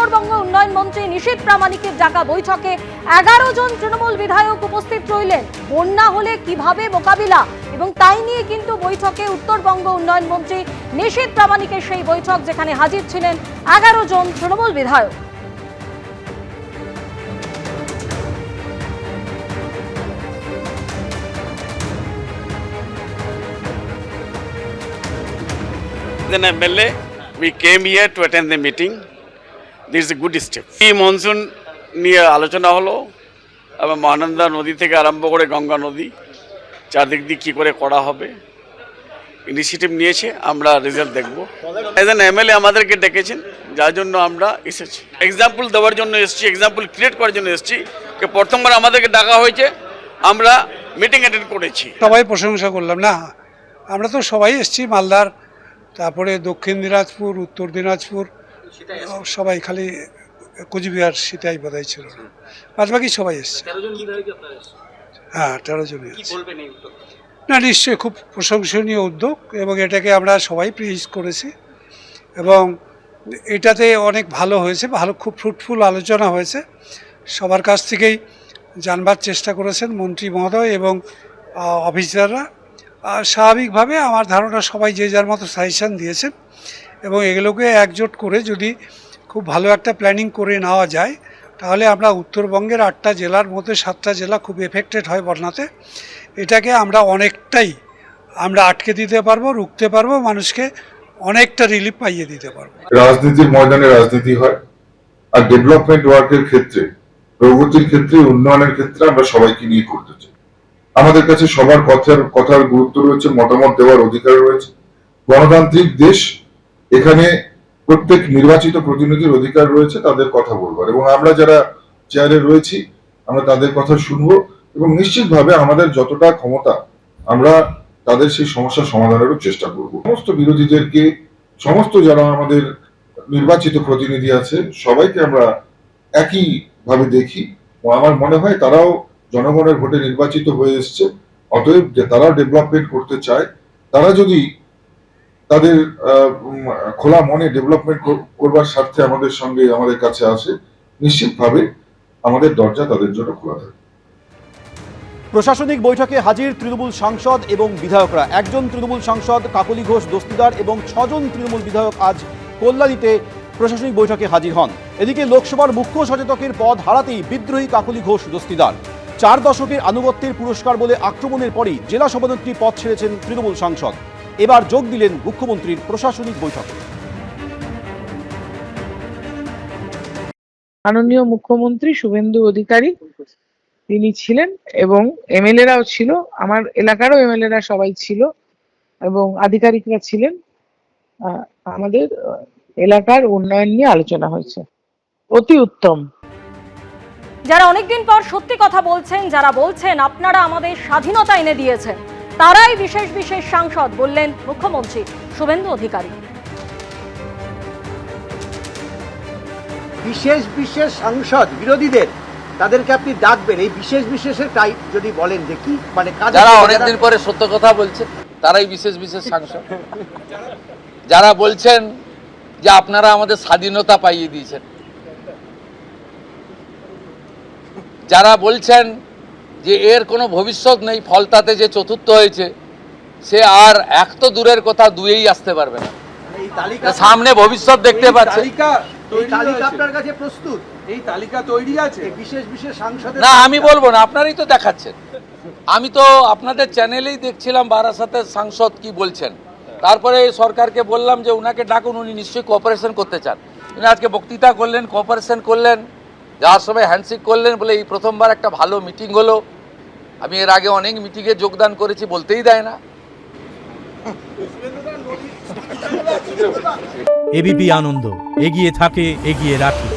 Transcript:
উত্তরবঙ্গ উন্নয়ন মন্ত্রী নিশীথ প্রামাণিকের ডাকা বৈঠকে 11 জন তৃণমূল বিধায়ক উপস্থিত রইলেন। বন্যা হলে কিভাবে মোকাবিলা এবং তাই নিয়ে কিন্তু বৈঠকে উত্তরবঙ্গ উন্নয়ন মন্ত্রী নিশীথ প্রামাণিকের সেই বৈঠক, যেখানে হাজির ছিলেন 11 জন তৃণমূল বিধায়ক। As an MLA, we came here to attend the meeting. This is a good step. এই মনসুন নিয়ে আলোচনা হলো এবং মহানন্দা নদী থেকে আরম্ভ করে গঙ্গা নদী চারদিক দিয়ে কী করে করা হবে ইনিশিয়েটিভ নিয়েছে। আমরা রেজাল্ট দেখব। এজ অ্যান MLA আমাদেরকে ডেকেছেন, যার জন্য আমরা এসেছি। এক্সাম্পল দেওয়ার জন্য এসেছি, এক্সাম্পল ক্রিয়েট করার জন্য এসেছি। প্রথমবার আমাদেরকে ডাকা হয়েছে, আমরা মিটিং অ্যাটেন্ড করেছি। সবাই প্রশংসা করলাম না, আমরা তো সবাই এসেছি, মালদার, তারপরে দক্ষিণ দিনাজপুর, উত্তর দিনাজপুর, সবাই, খালি কোচবিহার সেটাই বোধহয় ছিল না, বাদবাকি সবাই এসছে। হ্যাঁ, 13 জনই আছে। না, নিশ্চয়ই খুব প্রশংসনীয় উদ্যোগ এবং এটাকে আমরা সবাই প্রেজ করেছি এবং এটাতে অনেক ভালো হয়েছে, খুব ফ্রুটফুল আলোচনা হয়েছে। সবার কাছ থেকেই জানবার চেষ্টা করেছেন মন্ত্রী মহোদয় এবং অফিসাররা। স্বাভাবিকভাবে আমার ধারণা সবাই যে যার মতো সাজেশন দিয়েছেন এবং এগুলোকে একজোট করে যদি খুব ভালো একটা প্ল্যানিং করে নেওয়া যায়, তাহলে আমরা উত্তরবঙ্গের 8টা জেলার মধ্যে 7টা জেলা খুব এফেক্টেড হয় বন্যাতে। এটাকে আমরা অনেকটাই আটকে দিতে পারবো, রুখতে পারবো, মানুষকে অনেকটা রিলিফ পাইয়ে দিতে পারবো। রাজনীতির ময়দানে রাজনীতি হয়, আর ডেভেলপমেন্ট ওয়ার্কের ক্ষেত্রে, প্রগতির ক্ষেত্রে, উন্নয়নের ক্ষেত্রে আমরা সবাইকে নিয়ে করতে চাই। আমাদের কাছে সবার কথার গুরুত্ব রয়েছে, মতামত দেওয়ার অধিকার রয়েছে। গণতান্ত্রিক দেশ, এখানে প্রত্যেক নির্বাচিত প্রতিনিধির অধিকার রয়েছে তাদের কথা বলবার, এবং আমরা যারা চেয়ারে রয়েছি আমরা তাদের কথা শুনবো এবং নিশ্চিতভাবে আমাদের যতটা ক্ষমতা আমরা তাদের সেই সমস্যার সমাধানেরও চেষ্টা করব। সমস্ত বিরোধীদেরকে, সমস্ত যারা আমাদের নির্বাচিত প্রতিনিধি আছে, সবাইকে আমরা একই ভাবে দেখি। আমার মনে হয় তারাও জনগণের ভোটে নির্বাচিত হয়ে এসছে, অতএব যে তারা ডেভেলপমেন্ট করতে চায়, তারা যদি তাদের খোলা মনে ডেভেলপমেন্ট করবার স্বার্থে আমাদের কাছে আসে, নিশ্চিতভাবে আমাদের দরজা তাদের জন্য খোলা থাকে। প্রশাসনিক বৈঠকে হাজির তৃণমূল সাংসদ এবং বিধায়করা। 1 জন তৃণমূল সাংসদ কাকলি ঘোষ দস্তিদার এবং 6 জন তৃণমূল বিধায়ক আজ কল্যাণীতে প্রশাসনিক বৈঠকে হাজির হন। এদিকে লোকসভার মুখ্য সচেতকের পদ হারাতেই বিদ্রোহী কাকলি ঘোষ দস্তিদার। 4 দশকের আনুগত্যের পুরস্কার বলে আক্রমণের পরই জেলা সভানেত্রী পদ ছেড়েছেন তৃণমূল সাংসদ। এবার যোগ দিলেন মুখ্যমন্ত্রীর প্রশাসনিক বৈঠকে। মাননীয় মুখ্যমন্ত্রী শুভেন্দু অধিকারী তিনি ছিলেন এবং MLA-রাও ছিল, আমার এলাকারও MLA-রা সবাই ছিল এবং আধিকারিকরা ছিলেন। আমাদের এলাকার উন্নয়ন নিয়ে আলোচনা হয়েছে, অতি উত্তম। যারা অনেকদিন পর সত্যি কথা বলছেন, যারা বলছেন আপনারা আমাদের স্বাধীনতা এনে দিয়েছেন, তারাই বিশেষ বিশেষ সাংসদ, বললেন মুখ্যমন্ত্রী শুভেন্দু অধিকারী। বিশেষ বিশেষ সাংসদ বিরোধীদের, তাদেরকে আপনি ডাকবেন, এই বিশেষ বিশেষের টাইপ যদি বলেন যে কি মানে, যারা অনেকদিন পরে সত্য কথা বলছেন তারাই বিশেষ বিশেষ সাংসদ। যারা বলছেন যে আপনারা আমাদের স্বাধীনতা পাইয়ে দিয়েছেন, যারা বলছেন যে এর কোনো ভবিষ্যৎ নেই, ফলতাতে যে চতুর্থ হয়েছে সে আর এক তো দূরের কথা, দুয়েই আসতে পারবে না, সামনে ভবিষ্যৎ দেখতে পাচ্ছে। আপনার কাছে প্রস্তুত এই তালিকা তৈরি আছে বিশেষ বিশেষ সাংসদের? না, আমি বলবো না, আপনারাই তো দেখাচ্ছেন। আমি তো আপনাদের চ্যানেলেই দেখছিলাম বারাসাতের সাংসদ কি বলছেন। তারপরে সরকারকে বললাম যে উনাকে ডাকুন, উনি নিশ্চয়ই কোঅপারেশন করতে চান। উনি আজকে বক্তৃতা করলেন, কোঅপারেশন করলেন, যাওয়ার সময় হ্যান্ডশেক করলেন, বলে এই প্রথমবার একটা ভালো মিটিং হলো। আমি এর আগে অনেক মিটিংয়ে যোগদান করেছি, বলতেই দেয় না। এবিপি আনন্দ, এগিয়ে থাকে, এগিয়ে রাখে।